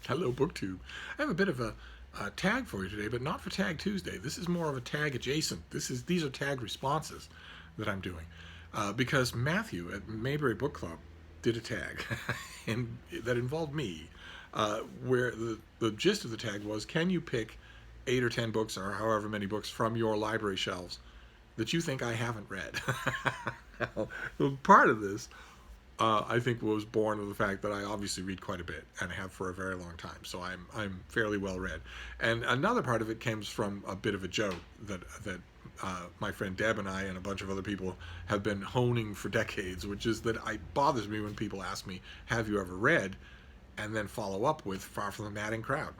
Hello, BookTube. I have a bit of a tag for you today, but not for Tag Tuesday. This is more of a tag adjacent. These are tag responses that I'm doing because Matthew at Mayberry Book Club did a tag and that involved me, where the gist of the tag was, can you pick 8 or 10 books or however many books from your library shelves that you think I haven't read? Well, part of this I think was born of the fact that I obviously read quite a bit and have for a very long time, so I'm fairly well read. And another part of it comes from a bit of a joke that my friend Deb and I and a bunch of other people have been honing for decades, which is that it bothers me when people ask me, "Have you ever read?" and then follow up with "Far from the Madding Crowd,"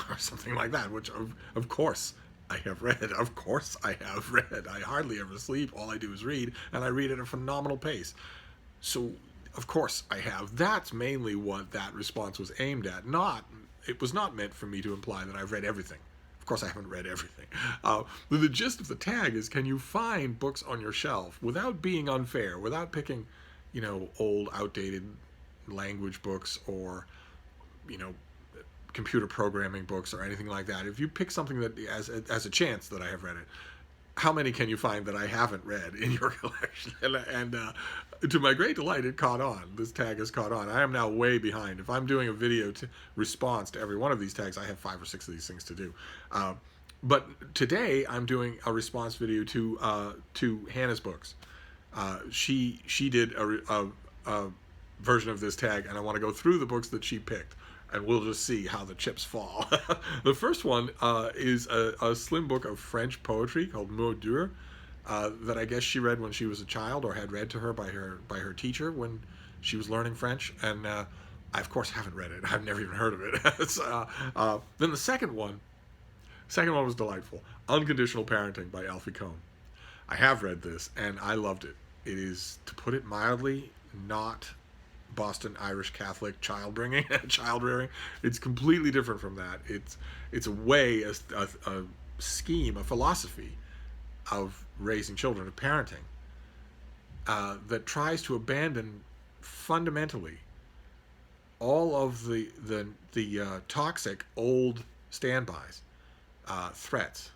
or something like that. Which of course I have read. Of course I have read. I hardly ever sleep. All I do is read, and I read at a phenomenal pace. So, of course I have. That's mainly what that response was aimed at. It was not meant for me to imply that I've read everything. Of course I haven't read everything. The gist of the tag is, can you find books on your shelf without being unfair, without picking, old, outdated language books or, computer programming books or anything like that. If you pick something that has a chance that I have read it, how many can you find that I haven't read in your collection? And to my great delight, it caught on. This tag has caught on. I am now way behind. If I'm doing a video response to every one of these tags, I have 5 or 6 of these things to do. But today, I'm doing a response video to Hannah's books. She did a version of this tag, and I want to go through the books that she picked, and we'll just see how the chips fall. The first one is a slim book of French poetry called Mots Durs, that I guess she read when she was a child, or had read to her by her teacher when she was learning French. And I, of course, haven't read it. I've never even heard of it. Then the second one was delightful. Unconditional Parenting by Alfie Kohn. I have read this, and I loved it. It is, to put it mildly, not Boston Irish Catholic child rearing. It's completely different from that. It's a way, a scheme, a philosophy of raising children, of parenting, that tries to abandon fundamentally all of the toxic old standbys, threats,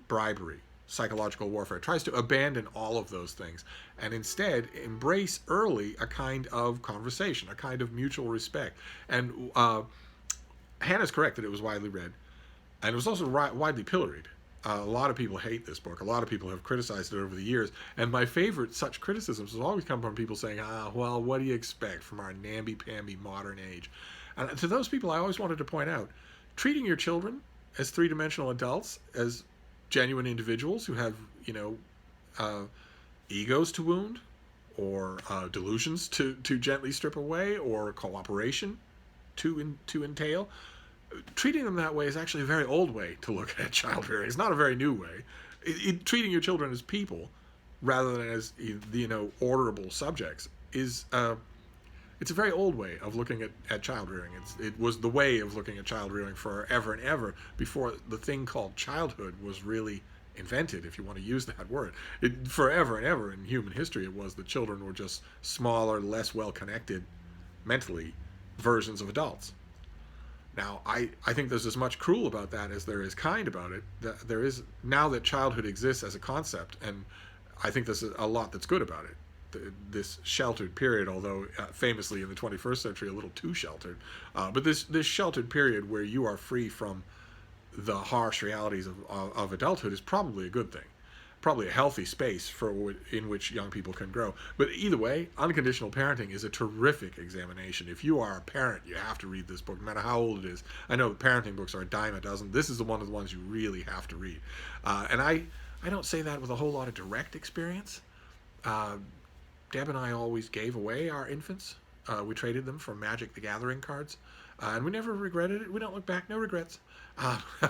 bribery, psychological warfare. It tries to abandon all of those things and instead embrace early a kind of conversation, a kind of mutual respect. And Hannah's correct that it was widely read, and it was also widely pilloried. A lot of people hate this book. A lot of people have criticized it over the years, and my favorite such criticisms has always come from people saying, well, what do you expect from our namby-pamby modern age? And to those people, I always wanted to point out, treating your children as three-dimensional adults, as genuine individuals who have, egos to wound, or delusions to gently strip away, or cooperation to entail. Treating them that way is actually a very old way to look at child rearing. It's not a very new way. Treating your children as people rather than as orderable subjects is it's a very old way of looking at child rearing. It was the way of looking at child rearing forever and ever before the thing called childhood was really invented, if you want to use that word. Forever and ever in human history, it was that children were just smaller, less well-connected mentally versions of adults. Now, I think there's as much cruel about that as there is kind about it. There is, now that childhood exists as a concept, and I think there's a lot that's good about it. This sheltered period, although famously in the 21st century a little too sheltered, but this sheltered period where you are free from the harsh realities of adulthood is probably a good thing, probably a healthy space in which young people can grow. But either way, Unconditional Parenting is a terrific examination. If you are a parent, you have to read this book, no matter how old it is. I know parenting books are a dime a dozen. This is one of the ones you really have to read, and I don't say that with a whole lot of direct experience. Deb and I always gave away our infants. We traded them for Magic the Gathering cards, and we never regretted it. We don't look back, no regrets.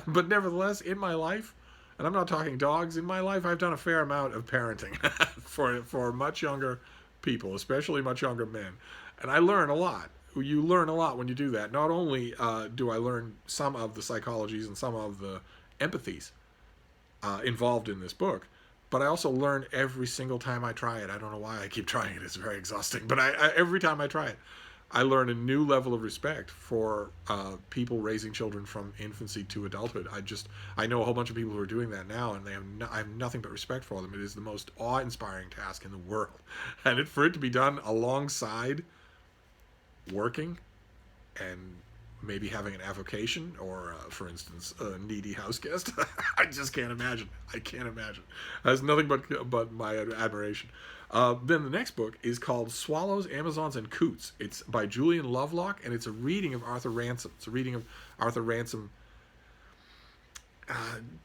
But nevertheless, in my life, and I'm not talking dogs, in my life I've done a fair amount of parenting for much younger people, especially much younger men. And I learn a lot. You learn a lot when you do that. Not only do I learn some of the psychologies and some of the empathies involved in this book, but I also learn every single time I try it. I don't know why I keep trying it. It's very exhausting. But every time I try it, I learn a new level of respect for people raising children from infancy to adulthood. I know a whole bunch of people who are doing that now, and I have nothing but respect for them. It is the most awe-inspiring task in the world, and for it to be done alongside working and maybe having an avocation or, for instance, a needy house guest. I just can't imagine. I can't imagine. It has nothing but my admiration. Then the next book is called Swallows, Amazons, and Coots. It's by Julian Lovelock, and it's a reading of Arthur Ransom. It's a reading of Arthur Ransom.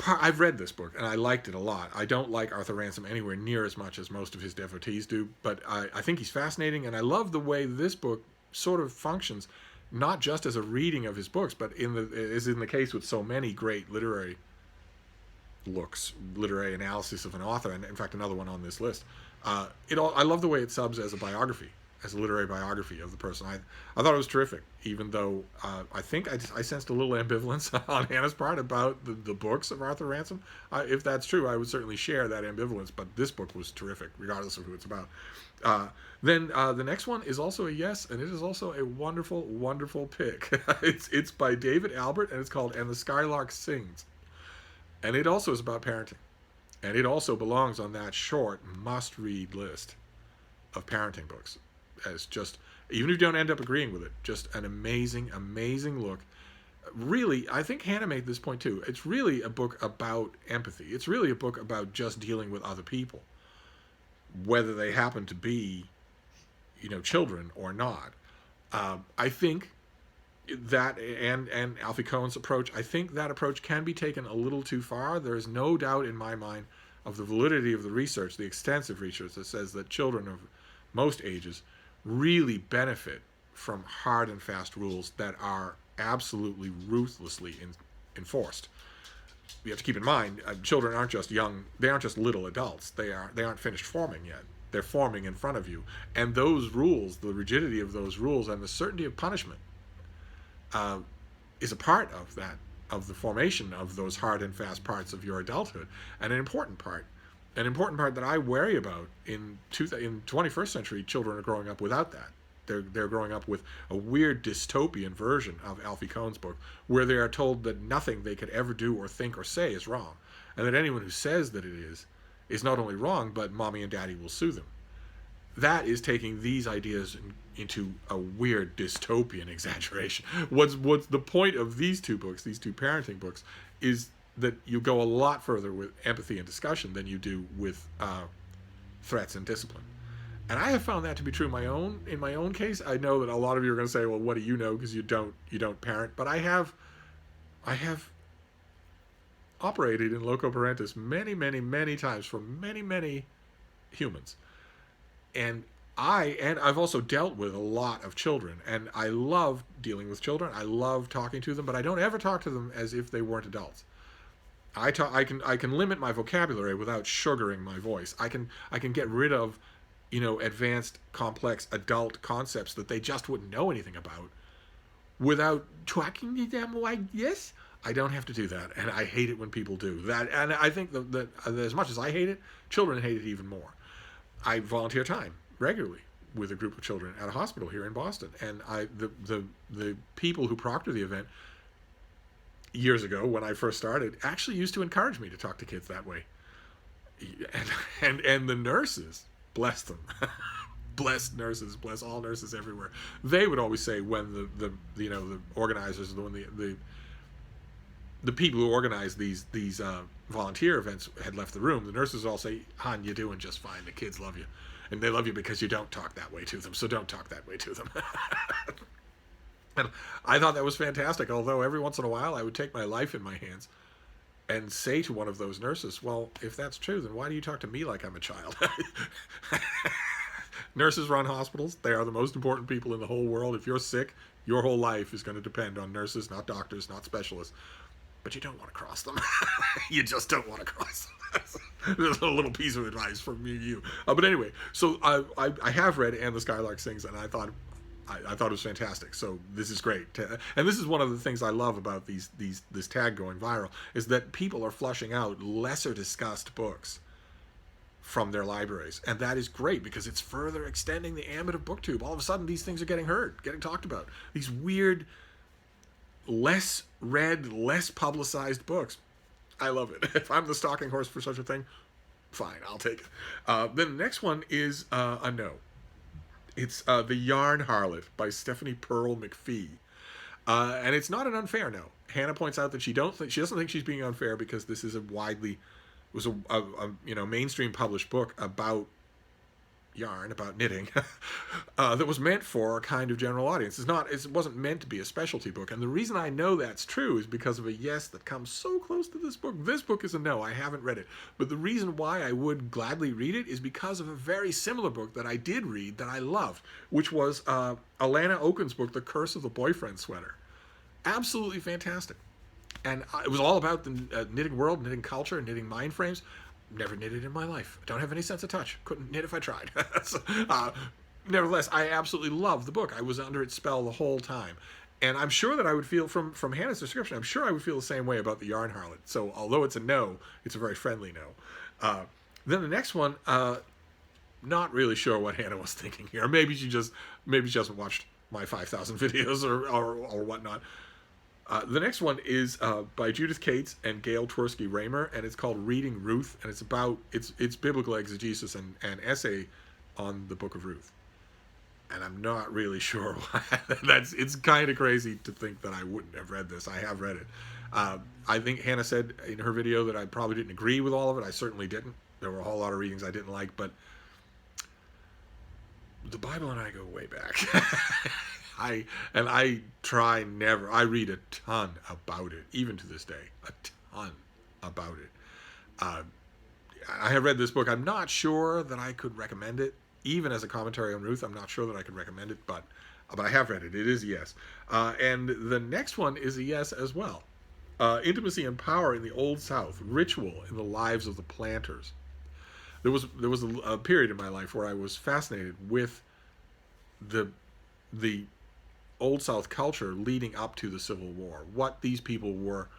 I've read this book, and I liked it a lot. I don't like Arthur Ransom anywhere near as much as most of his devotees do, but I think he's fascinating, and I love the way this book sort of functions, not just as a reading of his books, but as in the case with so many great literary analysis of an author, and in fact another one on this list. I love the way it subs as a biography, as a literary biography of the person. I thought it was terrific, even though I think I sensed a little ambivalence on Hannah's part about the books of Arthur Ransom. If that's true, I would certainly share that ambivalence, but this book was terrific, regardless of who it's about. Then the next one is also a yes, and it is also a wonderful, wonderful pick. It's by David Albert, and it's called And the Skylark Sings. And it also is about parenting. And it also belongs on that short, must-read list of parenting books. As just, even if you don't end up agreeing with it, just an amazing, amazing look. Really, I think Hannah made this point too. It's really a book about empathy. It's really a book about just dealing with other people, whether they happen to be, children or not. I think that, and Alfie Kohn's approach, I think that approach can be taken a little too far. There is no doubt in my mind of the validity of the research, the extensive research that says that children of most ages really benefit from hard and fast rules that are absolutely ruthlessly enforced. You have to keep in mind, children aren't just young, they aren't just little adults. They aren't finished forming yet. They're forming in front of you. And those rules, the rigidity of those rules and the certainty of punishment is a part of that, of the formation of those hard and fast parts of your adulthood, and an important part that I worry about. In 21st century, children are growing up without that. They're growing up with a weird dystopian version of Alfie Kohn's book, where they are told that nothing they could ever do or think or say is wrong, and that anyone who says that it is not only wrong, but mommy and daddy will sue them. That is taking these ideas into a weird dystopian exaggeration. What's the point of these two books, these two parenting books, is that you go a lot further with empathy and discussion than you do with threats and discipline. And I have found that to be true in my own case. I know that a lot of you are going to say, well, what do you know, because you don't parent, but I have operated in loco parentis many, many, many times for many, many humans. And I've also dealt with a lot of children, and I love dealing with children. I love talking to them, but I don't ever talk to them as if they weren't adults. I can limit my vocabulary without sugaring my voice. I can get rid of, advanced, complex adult concepts that they just wouldn't know anything about without talking to them like this. I don't have to do that, and I hate it when people do that. And I think that as much as I hate it, children hate it even more. I volunteer time regularly with a group of children at a hospital here in Boston, and the people who proctor the event years ago, when I first started, actually used to encourage me to talk to kids that way. And the nurses, bless them, bless nurses, bless all nurses everywhere. They would always say, when the organizers, the people who organized these volunteer events had left the room, the nurses all say, "Hon, you're doing just fine. The kids love you, and they love you because you don't talk that way to them. So don't talk that way to them." And I thought that was fantastic. Although every once in a while I would take my life in my hands and say to one of those nurses, "Well, if that's true, then why do you talk to me like I'm a child?" Nurses run hospitals. They are the most important people in the whole world. If you're sick, your whole life is going to depend on nurses, not doctors, not specialists. But you don't want to cross them. You just don't want to cross them. There's a little piece of advice from me to you. But anyway, so I have read And the Skylark Sings, and I thought it was fantastic. So this is great. And this is one of the things I love about this tag going viral, is that people are flushing out lesser discussed books from their libraries. And that is great because it's further extending the ambit of BookTube. All of a sudden, these things are getting heard, getting talked about. These weird, less read, less publicized books. I love it. If I'm the stalking horse for such a thing, fine, I'll take it. Then the next one is a no. It's The Yarn Harlot by Stephanie Pearl-McPhee. And it's not an unfair no. Hannah points out that she doesn't think she's being unfair because this is a mainstream published book about yarn, about knitting, that was meant for a kind of general audience. It wasn't meant to be a specialty book. And the reason I know that's true is because of a yes that comes so close to this book. This book is a no. I haven't read it. But the reason why I would gladly read it is because of a very similar book that I did read that I loved, which was Alana Oken's book, The Curse of the Boyfriend Sweater. Absolutely fantastic. And it was all about the knitting world, knitting culture, knitting mind frames. Never knitted in my life. I don't have any sense of touch. Couldn't knit if I tried. So, nevertheless, I absolutely loved the book. I was under its spell the whole time. And I'm sure that I would feel, from Hannah's description, I'm sure I would feel the same way about The Yarn Harlot. So although it's a no, it's a very friendly no. Then the next one, not really sure what Hannah was thinking here. Maybe she hasn't watched my 5,000 videos or whatnot. The next one is by Judith Cates and Gail Twersky Reimer, and it's called Reading Ruth, and it's about it's biblical exegesis and essay on the book of Ruth. And I'm not really sure why. It's kind of crazy to think that I wouldn't have read this. I have read it. I think Hannah said in her video that I probably didn't agree with all of it. I certainly didn't. There were a whole lot of readings I didn't like, but the Bible and I go way back. I read a ton about it, even to this day, a ton about it. I have read this book. I'm not sure that I could recommend it, even as a commentary on Ruth. I'm not sure that I could recommend it, but I have read it. It is a yes. And the next one is a yes as well. Intimacy and Power in the Old South, Ritual in the Lives of the Planters. There was a period in my life where I was fascinated with the Old South culture leading up to the Civil War, what these people were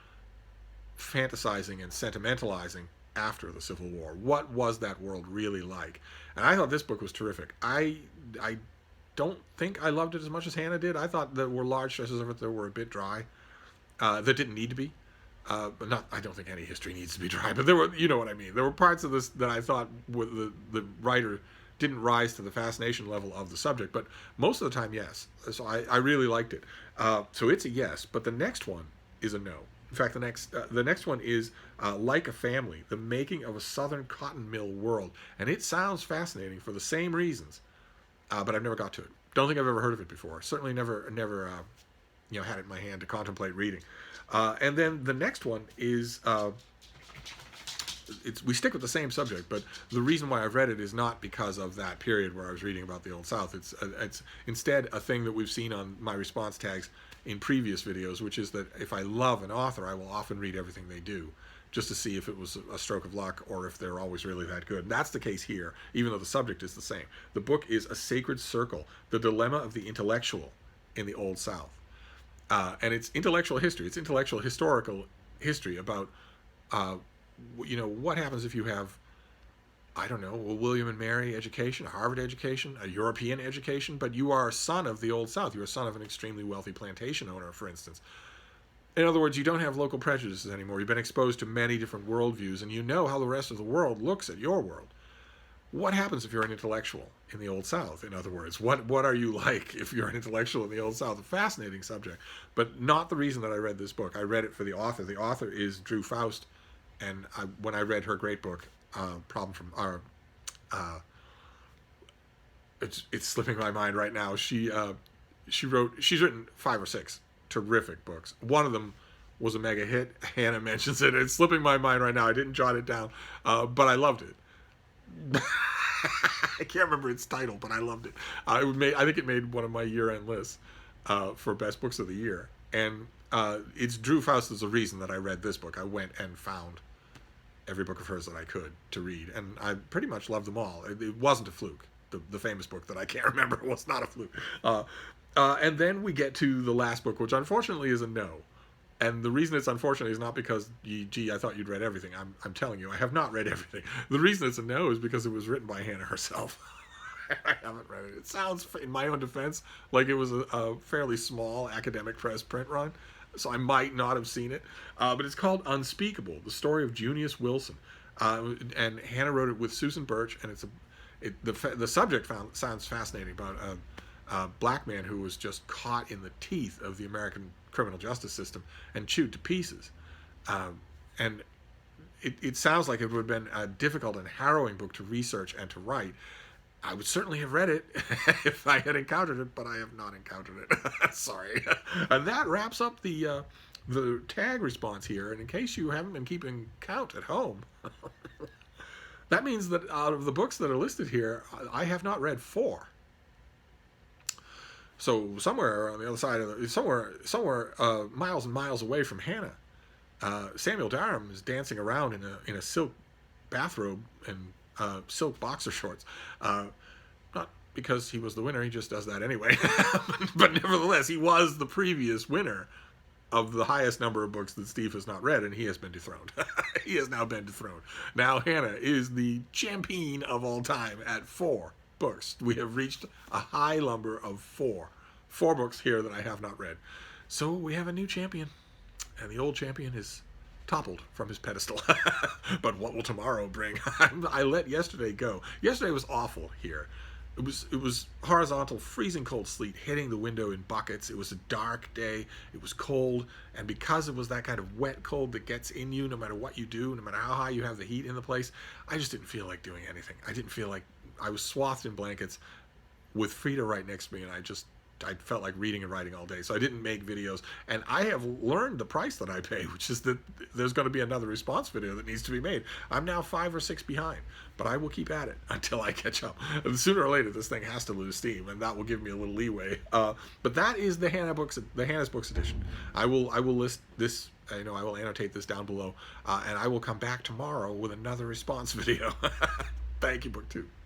fantasizing and sentimentalizing after the Civil War. What was that world really like? And I thought this book was terrific. I don't think I loved it as much as Hannah did. I thought there were large stretches of it that were a bit dry, that didn't need to be. But I don't think any history needs to be dry, but there were, you know what I mean. There were parts of this that I thought the writer didn't rise to the fascination level of the subject, but most of the time, yes. So I really liked it. So it's a yes, but the next one is a no. In fact, the next one is Like a Family, The Making of a Southern Cotton Mill World. And it sounds fascinating for the same reasons, but I've never got to it. Don't think I've ever heard of it before. Certainly never had it in my hand to contemplate reading. And then the next one is... we stick with the same subject, but the reason why I've read it is not because of that period where I was reading about the Old South. It's instead a thing that we've seen on my response tags in previous videos, which is that if I love an author, I will often read everything they do, just to see if it was a stroke of luck or if they're always really that good. And that's the case here, even though the subject is the same. The book is A Sacred Circle, The Dilemma of the Intellectual in the Old South. And it's intellectual history. It's intellectual historical history about... what happens if you have, I don't know, a William and Mary education, a Harvard education, a European education, but you are a son of the Old South. You're a son of an extremely wealthy plantation owner, for instance. In other words, you don't have local prejudices anymore. You've been exposed to many different worldviews, and you know how the rest of the world looks at your world. What happens if you're an intellectual in the Old South? In other words, what are you like if you're an intellectual in the Old South? A fascinating subject, but not the reason that I read this book. I read it for the author. The author is Drew Faust. And when I read her great book, it's slipping my mind right now. She's written 5 or 6 terrific books. One of them was a mega hit. Hannah mentions it. It's slipping my mind right now. I didn't jot it down, but I loved it. I can't remember its title, but I loved it. I think it made one of my year-end lists for best books of the year. And it's Drew Faust is the reason that I read this book. I went and found every book of hers that I could to read, and I pretty much loved them all. It wasn't a fluke. The famous book that I can't remember was not a fluke. And then we get to the last book, which unfortunately is a no. And the reason it's unfortunate is not because, gee, I thought you'd read everything. I'm telling you, I have not read everything. The reason it's a no is because it was written by Hannah herself. I haven't read it. It sounds, in my own defense, like it was a fairly small academic press print run, so I might not have seen it. But it's called Unspeakable, the story of Junius Wilson. And Hannah wrote it with Susan Burch, and the subject sounds fascinating about a black man who was just caught in the teeth of the American criminal justice system and chewed to pieces. And it sounds like it would have been a difficult and harrowing book to research and to write. I would certainly have read it if I had encountered it, but I have not encountered it. Sorry. And that wraps up the tag response here. And in case you haven't been keeping count at home, that means that out of the books that are listed here, I have not read 4. So somewhere on the other side of somewhere miles and miles away from Hannah, Samuel Durham is dancing around in a silk bathrobe and silk boxer shorts. Not because he was the winner, he just does that anyway. But nevertheless, he was the previous winner of the highest number of books that Steve has not read, and he has been dethroned. He has now been dethroned. Now Hannah is the champion of all time at 4 books. We have reached a high number of 4 books here that I have not read. So we have a new champion, and the old champion is toppled from his pedestal. But what will tomorrow bring? I let yesterday go. Yesterday was awful here. It was horizontal, freezing cold sleet hitting the window in buckets. It was a dark day. It was cold, and because it was that kind of wet cold that gets in you no matter what you do, no matter how high you have the heat in the place, I just didn't feel like doing anything. I didn't feel like I was swathed in blankets with Frida right next to me, and I felt like reading and writing all day, so I didn't make videos. And I have learned the price that I pay, which is that there's going to be another response video that needs to be made. I'm now 5 or 6 behind, but I will keep at it until I catch up. And sooner or later, this thing has to lose steam, and that will give me a little leeway. But that is the Hannah's Books edition. I will list this. I will annotate this down below, and I will come back tomorrow with another response video. Thank you, BookTube.